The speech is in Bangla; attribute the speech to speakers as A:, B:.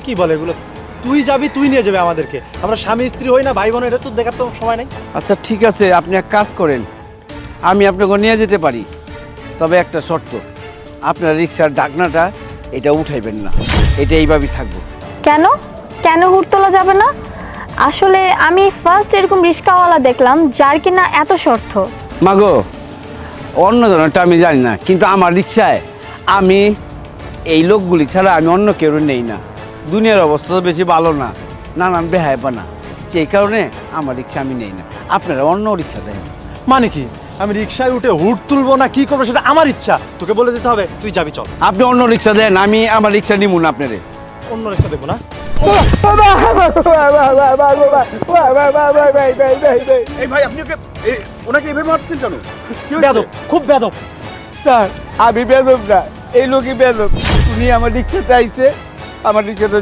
A: কি বলে এগুলো? তুই যাবি, তুই নিয়ে যাবে আমাদেরকে। আমরা স্বামী স্ত্রী হই না, ভাই বোন, এটা তো দেখার তো সময় নেই।
B: আচ্ছা ঠিক আছে, আপনি এক কাজ করেন, আমি আপনাকে নিয়ে যেতে পারি, তবে একটা শর্ত, আপনার রিক্সার ঢাকনাটা এটা উঠাইবেন না, এটা এইভাবেই থাকবো।
C: কেন কেন হুট তোলা যাবে না? আসলে আমি ফার্স্ট এরকম রিক্সাওয়ালা দেখলাম যার কিনা এত শর্ত।
B: মাগো, অন্য ধরনেরটা আমি জানি না, কিন্তু আমার রিক্সায় আমি এই লোকগুলি ছাড়া আমি অন্য কেউ নেই না। দুনিয়ার অবস্থা তো বেশি ভালো না, নানান বেহায়পানা, সেই কারণে আমার রিক্সা আমি নেই না। আপনারা অন্য রিক্সা দেন।
A: মানে কি, আমি রিক্সায় উঠে হুট তুলবো না কি করবো সেটা আমার ইচ্ছা, তোকে বলে দিতে হবে? তুই যাবি, চল।
B: আপনি অন্য রিক্সা দেন, আমি আমার রিক্সা নিব না আপনারে।
A: অন্য রিক্সা দেখবো না।
B: এই ভাই, আপনি ওনাকে এভাবে মারছেন কেন?
A: বেয়াদব, খুব বেয়াদব।
B: স্যার, আমি বেদব না, এই লোকই বেদব। উনি আমার রিক্সাতে আইছে, আমার রিক্সাটা